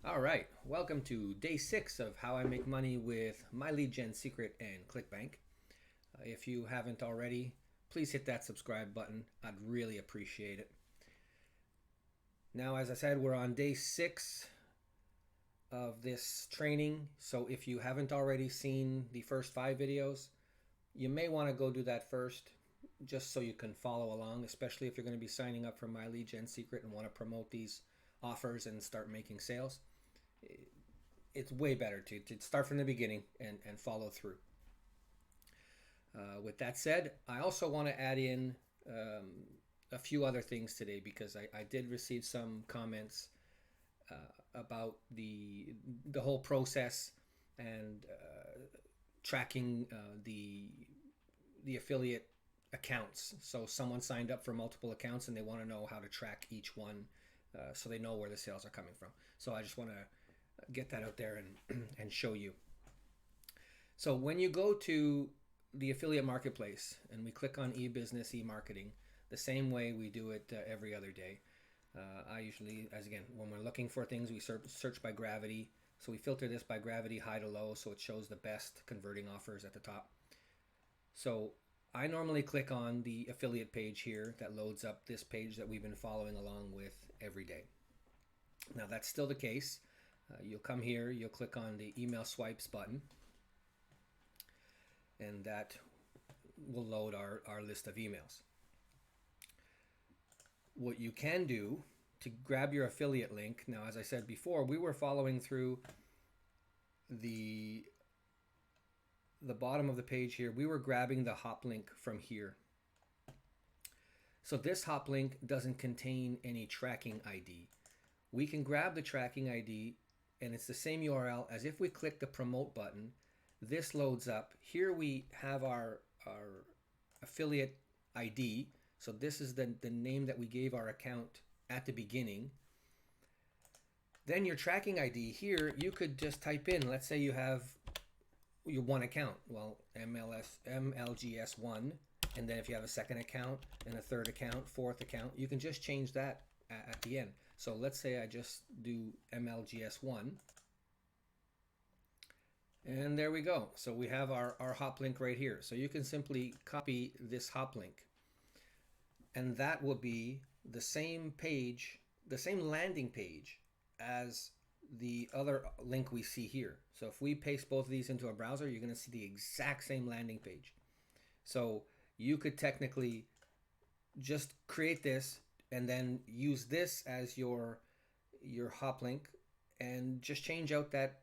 All right, welcome to day 6 of how I make money with my lead gen secret and ClickBank. If you haven't already, please hit that subscribe button. I'd really appreciate it. Now, as I said, we're on day 6 of this training. So if you haven't already seen the first 5 videos, you may want to go do that first just so you can follow along, especially if you're going to be signing up for my lead gen secret and want to promote these offers and start making sales. It's way better to start from the beginning and follow through. With that said, I also want to add in a few other things today because I did receive some comments about the whole process and tracking the affiliate accounts. So someone signed up for multiple accounts and they want to know how to track each one so they know where the sales are coming from. So I just want to get that out there and show you. So when you go to the affiliate marketplace and we click on e-business, e-marketing, the same way we do it every other day. I usually, when we're looking for things, we search by gravity. So we filter this by gravity, high to low, so it shows the best converting offers at the top. So I normally click on the affiliate page here that loads up this page that we've been following along with every day. Now that's still the case. You'll come here, you'll click on the email swipes button, and that will load our list of emails. What you can do to grab your affiliate link, now as I said before, we were following through the bottom of the page here. We were grabbing the hop link from here. So this hop link doesn't contain any tracking ID. We can grab the tracking ID and it's the same URL as if we click the promote button. This loads up. Here we have our affiliate ID. So this is the name that we gave our account at the beginning. Then your tracking ID here, you could just type in, let's say you have your one account. Well, MLGS1. And then if you have a second account and a third account, fourth account, you can just change that at the end. So let's say I just do MLGS1. And there we go. So we have our hop link right here. So you can simply copy this hop link. And that will be the same page, the same landing page as the other link we see here. So if we paste both of these into a browser, you're going to see the exact same landing page. So you could technically just create this and then use this as your hop link and just change out that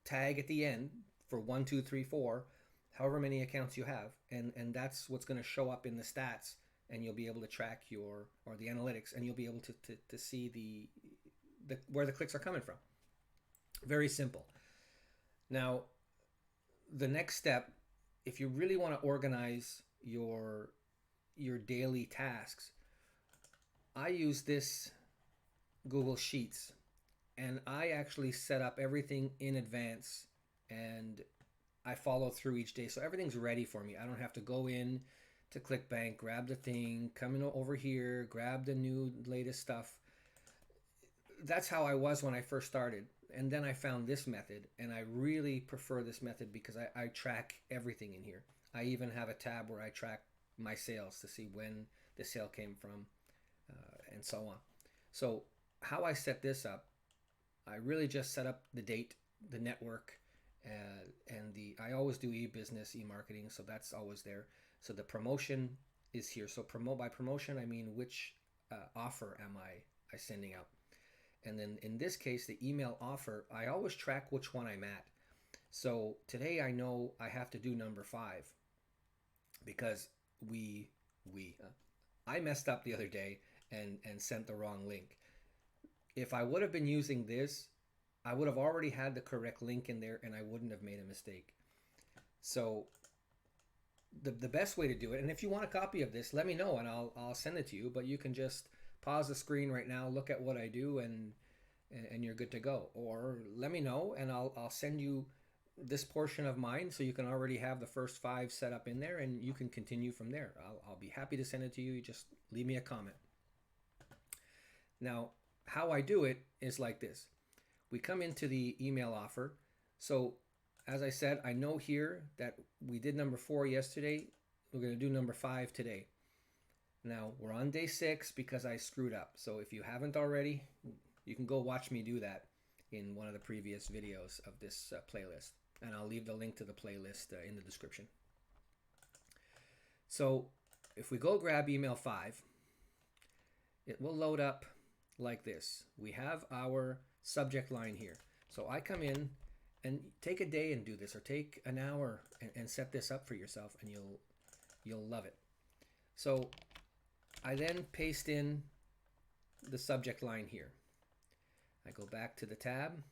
tag at the end for 1, 2, 3, 4, however many accounts you have, and that's what's going to show up in the stats, and you'll be able to track the analytics, and you'll be able to see the where the clicks are coming from. Very simple. Now, the next step, if you really want to organize your daily tasks, I use this Google Sheets, and I actually set up everything in advance and I follow through each day. So everything's ready for me. I don't have to go in to ClickBank, grab the thing, come in over here, grab the new latest stuff. That's how I was when I first started. And then I found this method, and I really prefer this method because I track everything in here. I even have a tab where I track my sales to see when the sale came from and so on. So how I set this up, I really just set up the date, the network, and I always do e-business, e-marketing, so that's always there. So the promotion is here. So by promotion, I mean which offer am I sending out. And then in this case, the email offer, I always track which one I'm at. So today I know I have to do number 5 because I messed up the other day and sent the wrong link. If I would have been using this, I would have already had the correct link in there and I wouldn't have made a mistake. So the best way to do it, and if you want a copy of this, let me know and I'll send it to you, but you can just pause the screen right now, look at what I do, and you're good to go. Or let me know and I'll send you this portion of mine so you can already have the first 5 set up in there and you can continue from there. I'll be happy to send it to you. You just leave me a comment. Now, how I do it is like this. we come into the email offer. So as I said, I know here that we did number 4 yesterday. We're going to do number 5 today. Now we're on day 6 because I screwed up. So if you haven't already, you can go watch me do that in one of the previous videos of this playlist. And I'll leave the link to the playlist in the description. So if we go grab email 5, it will load up like this. We have our subject line here. So I come in, and take a day and do this, or take an hour and set this up for yourself, and you'll love it. So I then paste in the subject line here. I go back to the tab,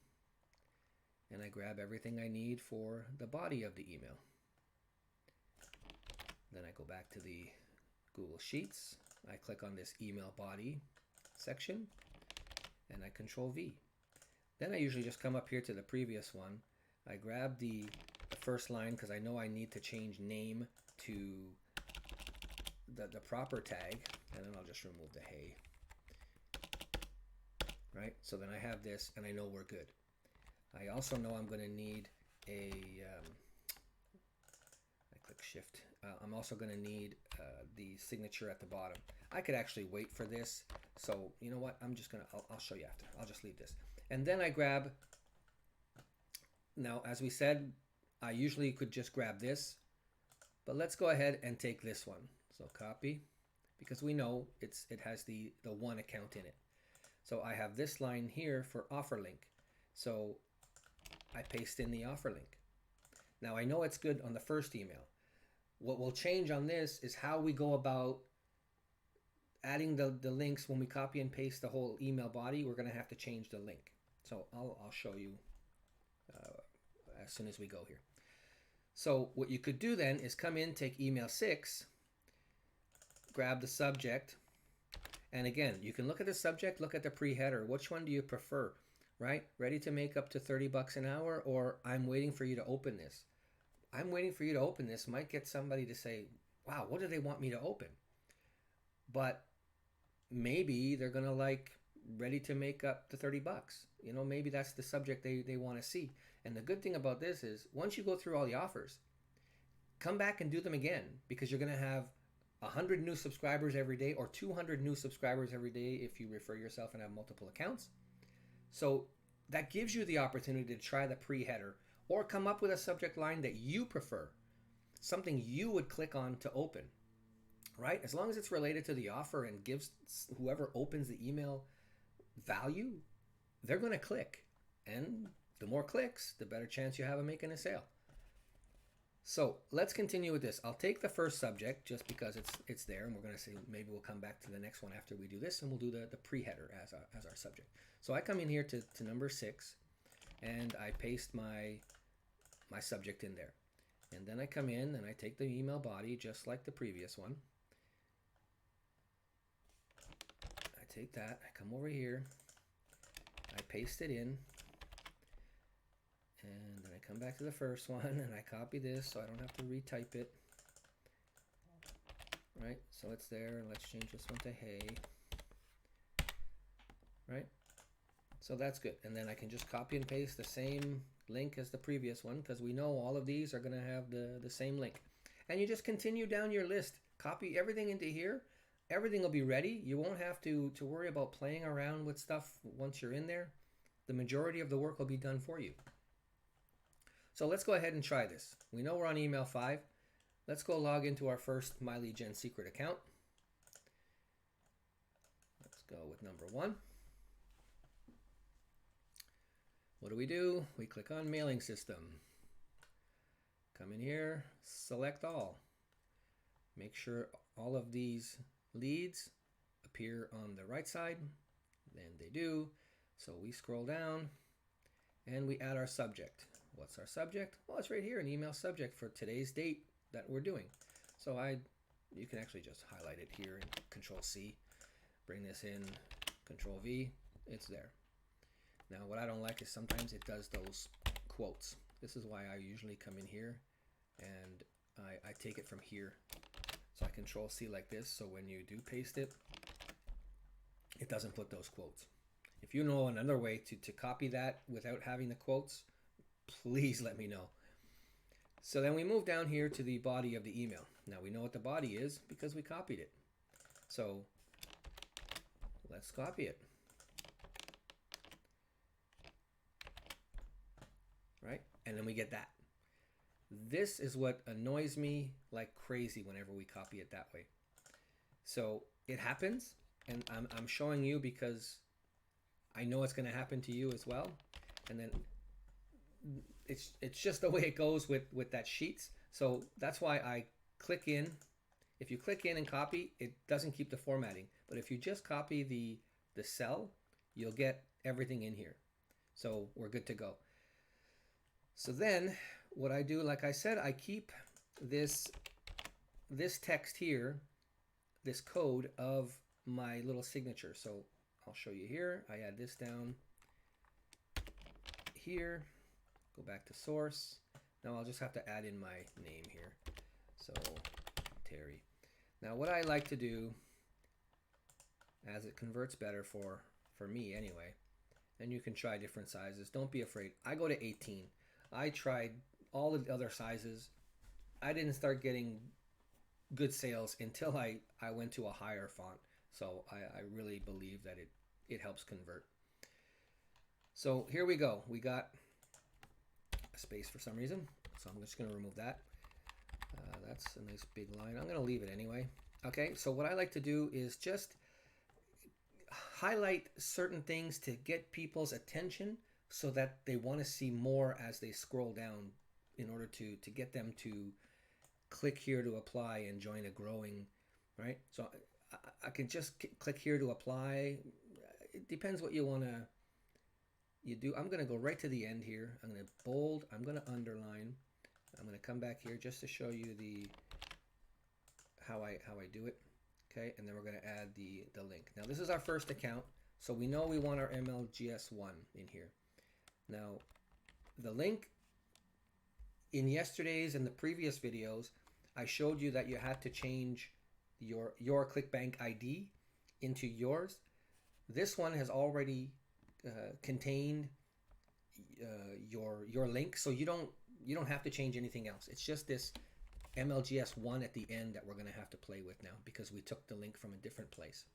and I grab everything I need for the body of the email. Then I go back to the Google Sheets. I click on this email body section, and I Control V. Then I usually just come up here to the previous one. I grab the first line because I know I need to change name to the proper tag, and then I'll just remove the hey. Right? So then I have this, and I know we're good. I also know I'm going to need a, I click Shift. I'm also going to need the signature at the bottom. I could actually wait for this. So you know what? I'm just going to, I'll show you after. I'll just leave this. And then I grab, now as we said, I usually could just grab this, but let's go ahead and take this one. So copy, because we know it has the one account in it. So I have this line here for offer link. So I paste in the offer link. Now I know it's good on the first email. What will change on this is how we go about adding the links. When we copy and paste the whole email body, we're going to have to change the link. So I'll show you as soon as we go here. So what you could do then is come in, take email 6, grab the subject, and again, you can look at the subject, look at the pre-header. Which one do you prefer, right? Ready to make up to 30 bucks an hour, or I'm waiting for you to open this. I'm waiting for you to open this might get somebody to say, wow, what do they want me to open? But maybe they're going to like ready to make up to 30 bucks. You know, maybe that's the subject they want to see. And the good thing about this is once you go through all the offers, come back and do them again, because you're going to have 100 new subscribers every day, or 200 new subscribers every day if you refer yourself and have multiple accounts. So that gives you the opportunity to try the pre-header, or come up with a subject line that you prefer, something you would click on to open, right? As long as it's related to the offer and gives whoever opens the email value, they're going to click. And the more clicks, the better chance you have of making a sale. So let's continue with this. I'll take the first subject just because it's there, and we're going to see, maybe we'll come back to the next one after we do this, and we'll do the pre-header as our subject. So I come in here to number 6, and I paste my subject in there. And then I come in and I take the email body just like the previous one. I take that, I come over here, I paste it in, and then I come back to the first one and I copy this so I don't have to retype it. Right, so it's there. Let's change this one to hey. Right, so that's good. And then I can just copy and paste the same link as the previous one, because we know all of these are going to have the same link. And you just continue down your list, copy everything into here. Everything will be ready. You won't have to worry about playing around with stuff once you're in there. The majority of the work will be done for you. So let's go ahead and try this. We know we're on email 5. Let's go log into our first MyLeadGen secret account. Let's go with number 1. What do? We click on mailing system. Come in here, select all. Make sure all of these leads appear on the right side. Then they do. So we scroll down and we add our subject. What's our subject? Well, it's right here, an email subject for today's date that we're doing. So you can actually just highlight it here and Control C, bring this in, Control V, it's there. Now what I don't like is sometimes it does those quotes. This is why I usually come in here and I take it from here. So I Control C like this, so when you do paste it, it doesn't put those quotes. If you know another way to copy that without having the quotes, please let me know. So then we move down here to the body of the email. Now we know what the body is because we copied it. So let's copy it. Right? And then we get that. This is what annoys me like crazy whenever we copy it that way. So it happens, and I'm showing you because I know it's going to happen to you as well. And then it's just the way it goes with that sheets. So that's why I click in. If you click in and copy, it doesn't keep the formatting. But if you just copy the cell, you'll get everything in here. So we're good to go. So then what I do, like I said, I keep this text here, this code of my little signature. So I'll show you here. I add this down here, go back to source. Now I'll just have to add in my name here. So Terry. Now what I like to do, as it converts better for me anyway, and you can try different sizes, don't be afraid. I go to 18. I tried all the other sizes. I didn't start getting good sales until I went to a higher font. So I really believe that it helps convert. So here we go. We got a space for some reason. So I'm just going to remove that. That's a nice big line. I'm going to leave it anyway. Okay, so what I like to do is just highlight certain things to get people's attention so that they want to see more as they scroll down, in order to get them to click here to apply and join a growing, right? So I can just click here to apply. It depends what you want to do. I'm going to go right to the end here. I'm going to bold. I'm going to underline. I'm going to come back here just to show you how I do it. Okay, and then we're going to add the link. Now this is our first account, so we know we want our MLGS1 in here. Now the link, in yesterday's and the previous videos, I showed you that you had to change your ClickBank ID into yours. This one has already contained your link, so you don't have to change anything else. It's just this MLGS1 at the end that we're going to have to play with now because we took the link from a different place.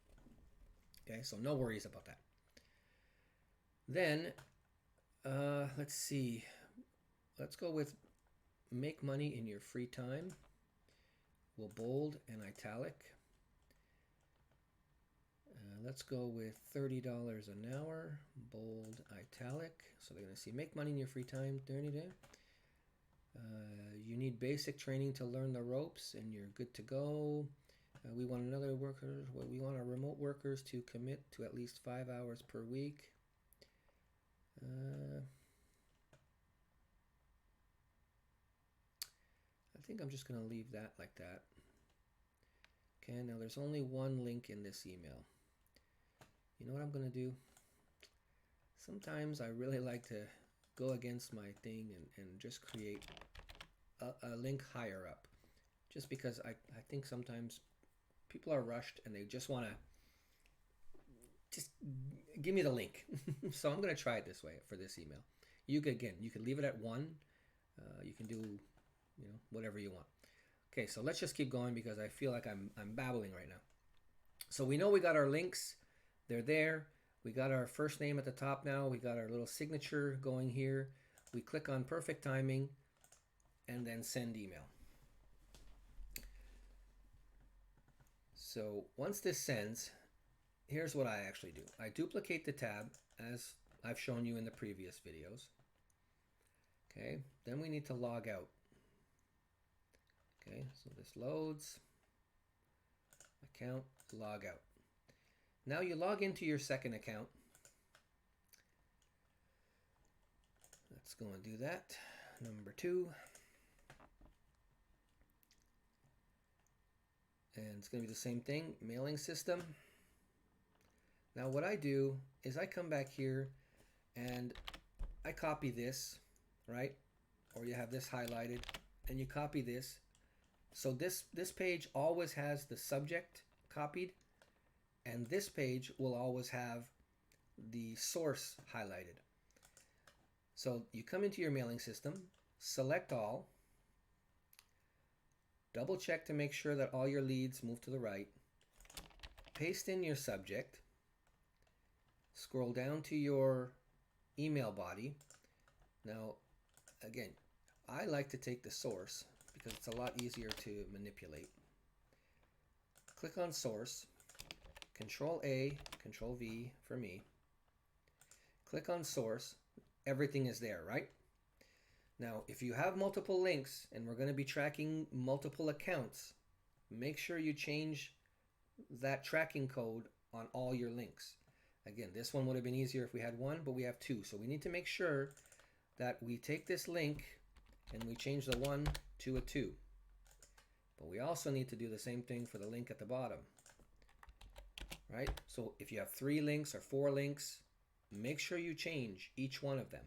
Okay, so no worries about that. Then let's see. Let's go with make money in your free time. We'll bold and italic. Let's go with $30 an hour, bold, italic. So they're going to see make money in your free time, 30 days. You need basic training to learn the ropes and you're good to go. We want another worker. We want our remote workers to commit to at least 5 hours per week. I think I'm just going to leave that like that. Okay, now there's only one link in this email. You know what I'm going to do? Sometimes I really like to go against my thing and just create a link higher up. Just because I think sometimes people are rushed and they just want to just give me the link. So I'm going to try it this way for this email. You could leave it at 1. You can do whatever you want. Okay, so let's just keep going because I feel like I'm babbling right now. So we know we got our links. They're there. We got our first name at the top now. We got our little signature going here. We click on perfect timing and then send email. So once this sends, here's what I actually do. I duplicate the tab as I've shown you in the previous videos. Okay, then we need to log out. Okay, so this loads, account, log out. Now you log into your second account. Let's go and do that. Number 2. And it's going to be the same thing, mailing system. Now what I do is I come back here and I copy this, right? Or you have this highlighted and you copy this. So this page always has the subject copied, and this page will always have the source highlighted. So you come into your mailing system, select all, double check to make sure that all your leads move to the right, paste in your subject, scroll down to your email body. Now, again, I like to take the source because it's a lot easier to manipulate. Click on source, Control A, Control V for me. Click on source, everything is there, right? Now, if you have multiple links and we're going to be tracking multiple accounts, make sure you change that tracking code on all your links. Again, this one would have been easier if we had one, but we have two. So we need to make sure that we take this link and we change the 1 to a 2. But we also need to do the same thing for the link at the bottom, right? So if you have 3 links or 4 links, make sure you change each one of them.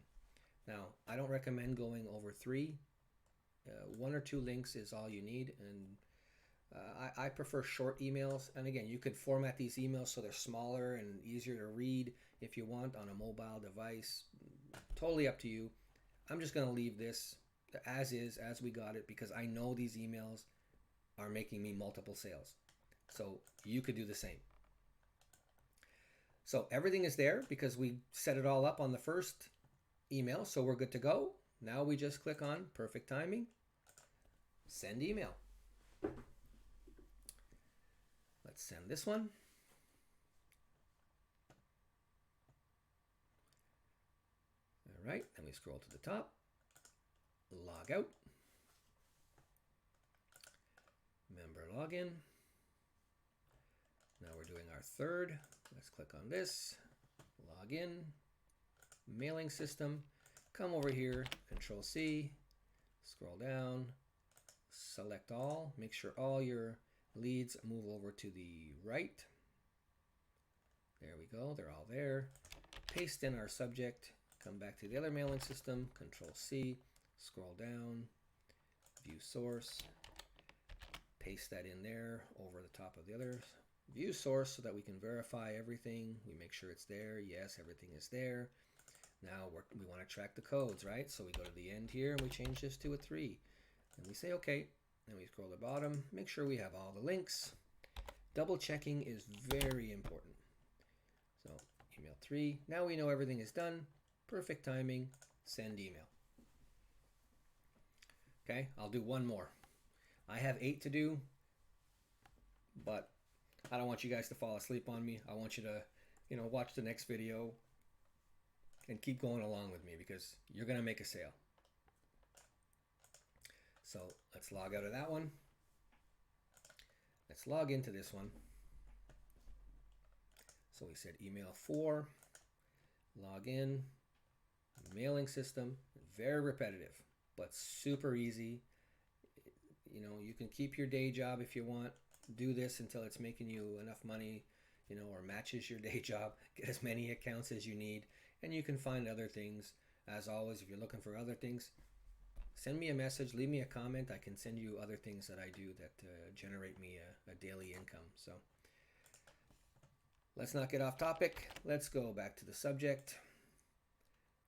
Now, I don't recommend going over 3. 1 or 2 links is all you need, and I prefer short emails. And again, you could format these emails so they're smaller and easier to read if you want on a mobile device. Totally up to you. I'm just going to leave this as is, as we got it, because I know these emails are making me multiple sales. So you could do the same. So everything is there because we set it all up on the first email, so we're good to go. Now we just click on perfect timing, send email. Let's send this one. All right, then we scroll to the top, log out, member login. Now we're doing our third. Let's click on this, log in, mailing system, come over here, Control C, scroll down, select all, make sure all your leads move over to the right. There we go, they're all there. Paste in our subject, come back to the other mailing system, Control C, scroll down, view source, paste that in there over the top of the others. View source so that we can verify everything. We make sure it's there. Yes, everything is there. Now we want to track the codes, right? So we go to the end here and we change this to a 3. And we say OK. And we scroll to the bottom. Make sure we have all the links. Double checking is very important. So email 3. Now we know everything is done. Perfect timing. Send email. Okay, I'll do one more. I have 8 to do, but I don't want you guys to fall asleep on me. I want you to, watch the next video and keep going along with me because you're going to make a sale. So let's log out of that one. Let's log into this one. So we said email 4, log in, mailing system, very repetitive, but super easy. You can keep your day job if you want. Do this until it's making you enough money, or matches your day job. Get as many accounts as you need, and you can find other things. As always, if you're looking for other things, send me a message, leave me a comment. I can send you other things that I do that generate me a daily income. So let's not get off topic. Let's go back to the subject.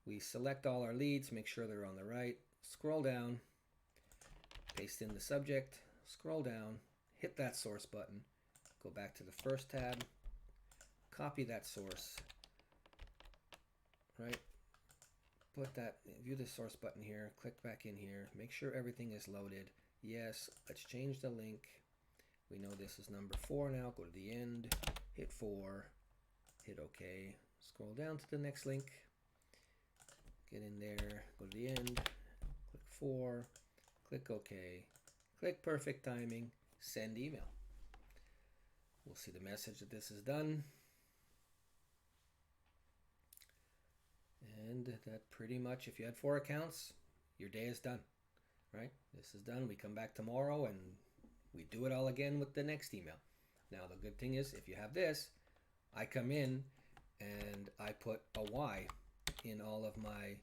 We select all our leads, make sure they're on the right. Scroll down, paste in the subject, scroll down, hit that source button, go back to the first tab, copy that source, right? Put that, view the source button here, click back in here, make sure everything is loaded. Yes, let's change the link. We know this is number 4 now. Go to the end, hit 4, hit OK, scroll down to the next link, get in there, go to the end, click 4, click OK, click perfect timing, send email. We'll see the message that this is done. And that pretty much, if you had 4 accounts, your day is done, right? This is done. We come back tomorrow and we do it all again with the next email. Now, the good thing is, if you have this, I come in and I put a Y in all of my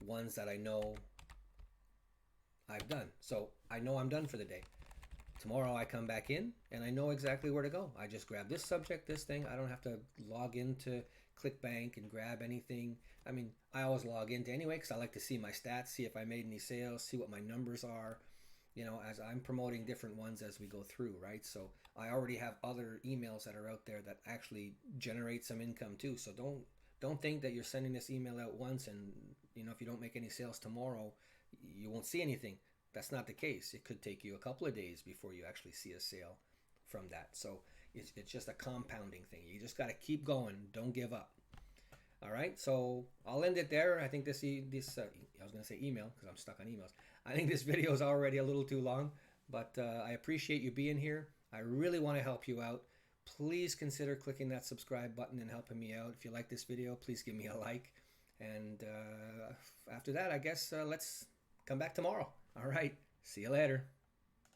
ones that I know I've done. So I know I'm done for the day. Tomorrow I come back in and I know exactly where to go. I just grab this subject, this thing. I don't have to log into ClickBank and grab anything. I mean, I always log into anyway because I like to see my stats, see if I made any sales, see what my numbers are, you know, as I'm promoting different ones as we go through, right? So I already have other emails that are out there that actually generate some income too. So don't think that you're sending this email out once and, you know, if you don't make any sales tomorrow, you won't see anything. That's not the case. It could take you a couple of days before you actually see a sale from that. So it's just a compounding thing. You just got to keep going. Don't give up. All right, so I'll end it there. I think this I was going to say email because I'm stuck on emails. I think this video is already a little too long, but I appreciate you being here. I really want to help you out. Please consider clicking that subscribe button and helping me out. If you like this video, please give me a like. And after that, I guess let's come back tomorrow. All right, see you later.